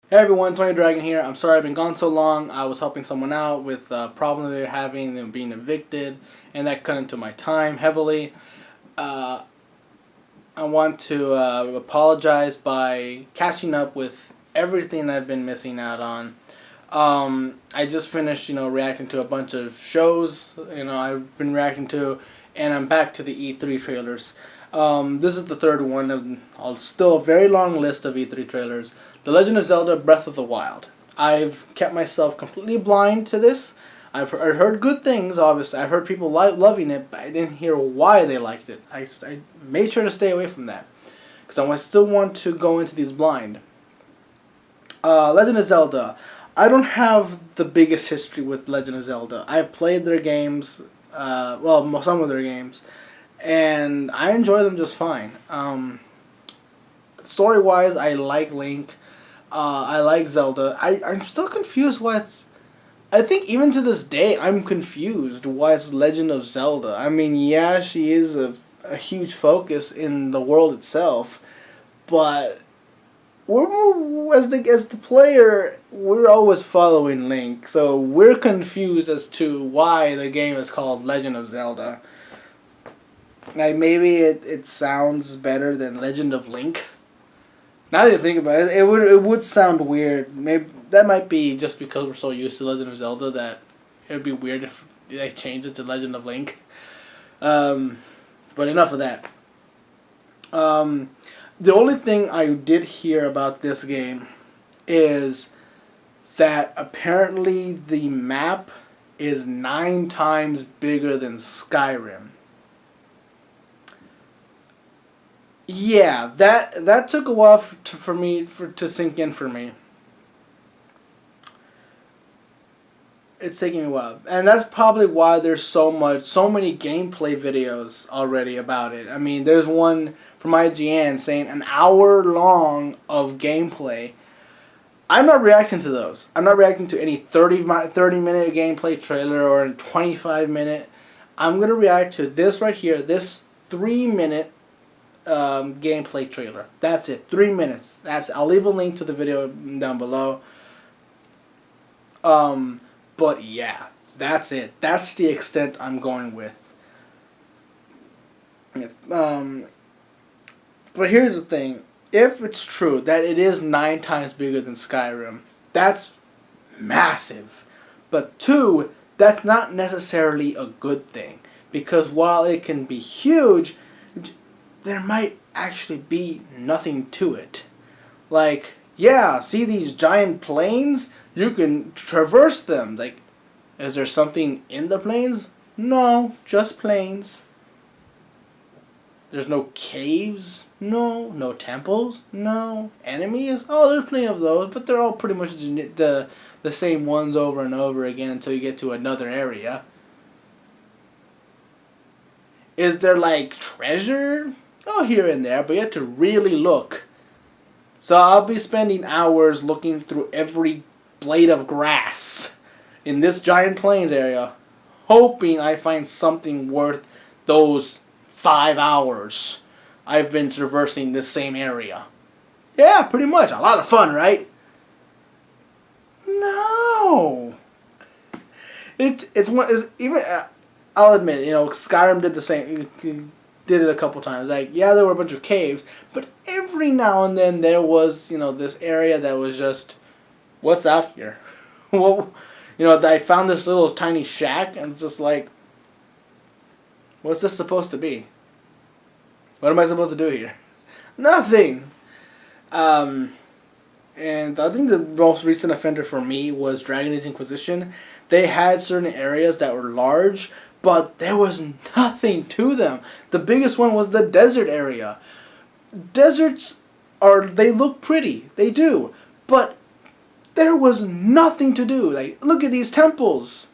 Hey everyone, Tony Dragon here. I'm sorry I've been gone so long. I was helping someone out with a problem they were having, them being evicted, and that cut into my time heavily. Uh, I want to apologize by catching up with everything I've been missing out on. I just finished, reacting to a bunch of shows, I've been reacting to, and I'm back to the E3 trailers. This is the third one of still a very long list of E3 trailers. The Legend of Zelda Breath of the Wild. I've kept myself completely blind to this. I've heard good things, obviously. I've heard people loving it, but I didn't hear why they liked it. I made sure to stay away from that. Because I still want to go into these blind. Legend of Zelda. I don't have the biggest history with Legend of Zelda. I've played their games, some of their games, and I enjoy them just fine. Story-wise, I like Link. I like Zelda. I'm still confused why it's... I think even to this day, I'm confused why it's Legend of Zelda. I mean, yeah, she is a huge focus in the world itself, but as the player, we're always following Link, so we're confused as to why the game is called Legend of Zelda. Like, maybe it sounds better than Legend of Link. Now that you think about it, it would sound weird. Maybe that might be just because we're so used to Legend of Zelda that it would be weird if they changed it to Legend of Link. But enough of that. The only thing I did hear about this game is that apparently the map is 9 times bigger than Skyrim. Yeah, that took a while to sink in for me. It's taking me a while, and that's probably why there's so many gameplay videos already about it. I mean, there's one from IGN saying an hour long of gameplay. I'm not reacting to those. I'm not reacting to any 30-minute gameplay trailer or a 25-minute. I'm gonna react to this right here, this 3-minute gameplay trailer. That's it. 3 minutes. I'll leave a link to the video down below. But yeah, that's it. That's the extent I'm going with. But here's the thing. If it's true that it is 9 times bigger than Skyrim, that's massive. But 2, that's not necessarily a good thing. Because while it can be huge, there might actually be nothing to it. Like, yeah, see these giant plains? You can traverse them. Like, is there something in the plains? No, just plains. There's no caves? No. No temples? No. Enemies? Oh, there's plenty of those, but they're all pretty much the same ones over and over again until you get to another area. Is there, like, treasure? Oh, here and there, but you have to really look. So I'll be spending hours looking through every blade of grass in this giant plains area, hoping I find something worth those 5 hours I've been traversing this same area. Yeah, pretty much. A lot of fun, right? No. It's even I'll admit, Skyrim did the same. Did it a couple times. Like, yeah, there were a bunch of caves, but every now and then there was, this area that was just, what's out here? Well, I found this little tiny shack, and it's just like, what's this supposed to be? What am I supposed to do here? Nothing. And I think the most recent offender for me was Dragon Age Inquisition. They had certain areas that were large, but there was nothing to them. The biggest one was the desert area. Deserts they look pretty. They do. But there was nothing to do. Like, look at these temples.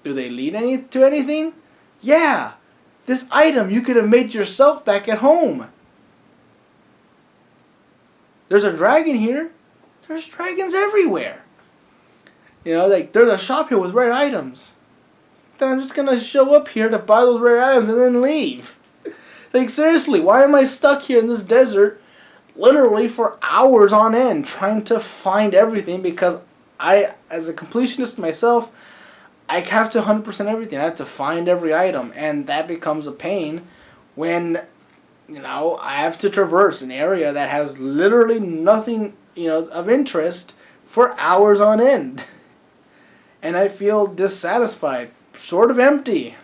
Do they lead to anything? Yeah. This item you could have made yourself back at home. There's a dragon here. There's dragons everywhere. There's a shop here with rare items. Then I'm just gonna show up here to buy those rare items and then leave. Like, seriously, why am I stuck here in this desert literally for hours on end trying to find everything because I, as a completionist myself, I have to 100% everything. I have to find every item, and that becomes a pain when, I have to traverse an area that has literally nothing, of interest for hours on end. And I feel dissatisfied, sort of empty.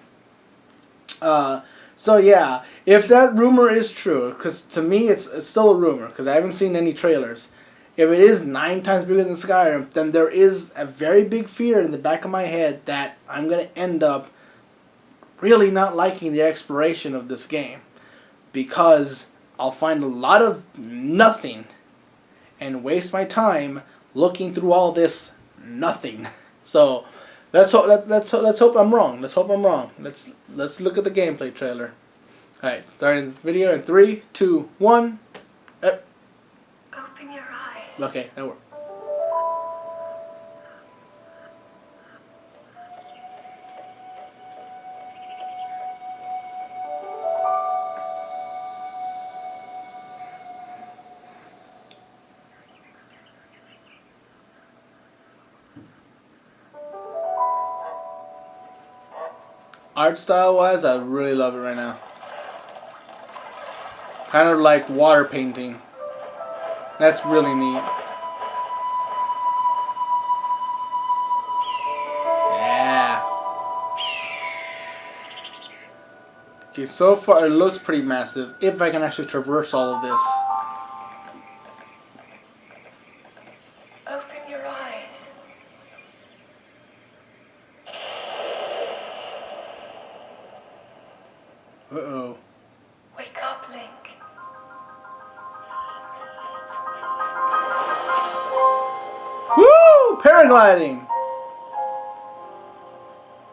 So yeah, if that rumor is true, because to me it's still a rumor, because I haven't seen any trailers. If it is 9 times bigger than Skyrim, then there is a very big fear in the back of my head that I'm going to end up really not liking the exploration of this game. Because I'll find a lot of nothing and waste my time looking through all this nothing. So let's hope I'm wrong. Let's hope I'm wrong. Let's look at the gameplay trailer. All right, starting the video in 3, 2, 1. Open your eyes. Okay, that worked. Art style wise, I really love it right now. Kind of like water painting. That's really neat. Yeah. Okay, so far it looks pretty massive. If I can actually traverse all of this. Open your eyes. Uh-oh. Wake up, Link. Woo! Paragliding!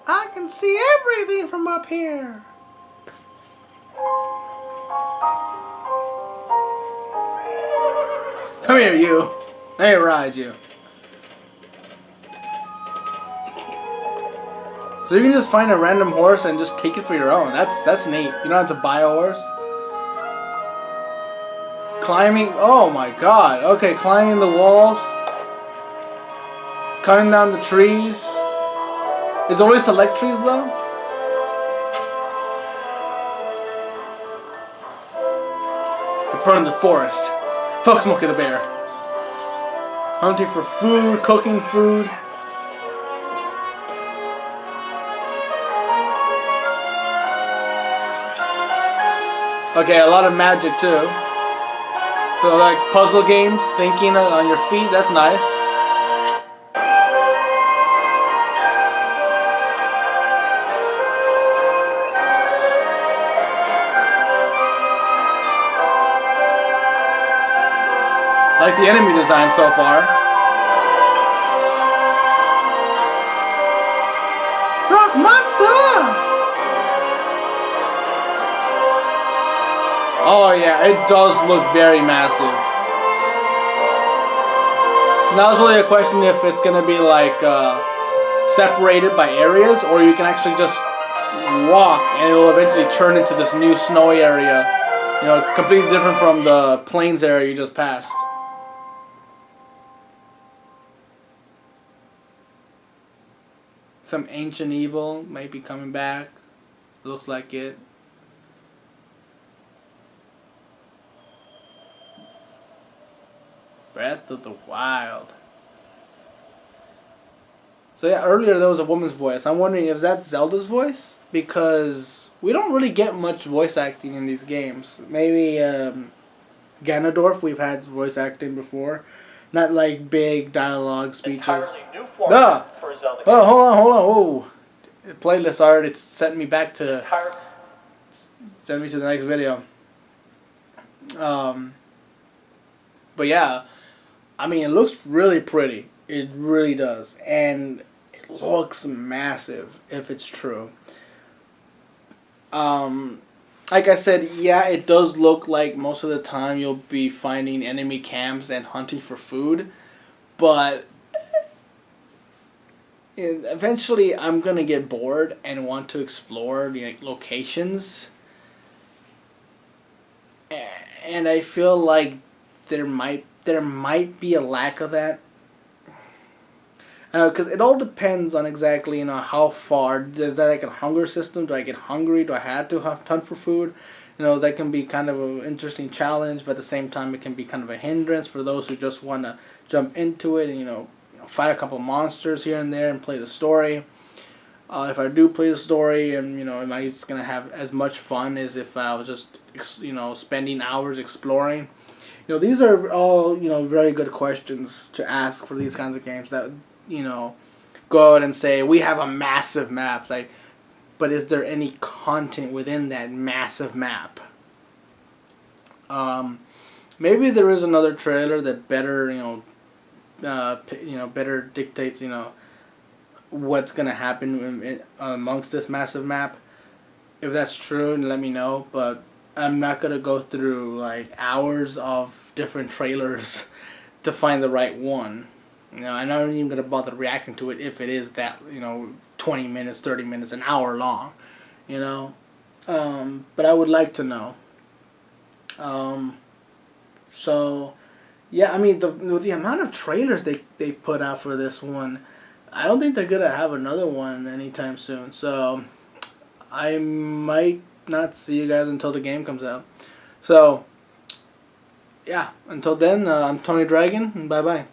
I can see everything from up here. Come here, you. Let me ride you. So you can just find a random horse and just take it for your own. That's neat. You don't have to buy a horse. Climbing. Oh my god. Okay, climbing the walls. Cutting down the trees. Is it only select trees though? To burn the forest. Fuck Smokey the Bear. Hunting for food, cooking food. Okay, a lot of magic too. So like puzzle games, thinking on your feet, that's nice. I like the enemy design so far. Rock monster! Oh yeah, it does look very massive. Now it's really a question if it's gonna be like separated by areas, or you can actually just walk and it will eventually turn into this new snowy area. Completely different from the plains area you just passed. Some ancient evil might be coming back. Looks like it. Breath of the Wild. So yeah, earlier there was a woman's voice. I'm wondering if that's Zelda's voice? Because we don't really get much voice acting in these games. Maybe Ganondorf, we've had voice acting before. Not like big dialogue speeches. Oh, hold on. Whoa. The playlist already sent me back to... Send me to the next video. But yeah, I mean, it looks really pretty. It really does. And it looks massive, if it's true. Like I said, yeah, it does look like most of the time you'll be finding enemy camps and hunting for food. But eventually I'm going to get bored and want to explore the locations. And I feel like there might be a lack of that. Because it all depends on exactly how far is that like a hunger system. Do I get hungry? Do I have to hunt for food? That can be kind of an interesting challenge, but at the same time it can be kind of a hindrance for those who just want to jump into it and fight a couple monsters here and there and play the story. If I do play the story, and am I just gonna have as much fun as if I was just spending hours exploring? These are all very good questions to ask for these kinds of games that go out and say we have a massive map, like, but is there any content within that massive map? Maybe there is another trailer that better better dictates what's gonna happen amongst this massive map. If that's true, let me know. But I'm not gonna go through like hours of different trailers to find the right one. I'm not even gonna bother reacting to it if it is that 20 minutes, 30 minutes, an hour long. But I would like to know. So yeah, I mean with the amount of trailers they put out for this one, I don't think they're gonna have another one anytime soon. So I might not see you guys until the game comes out. So yeah, until then, I'm Tony Dragon, and bye bye.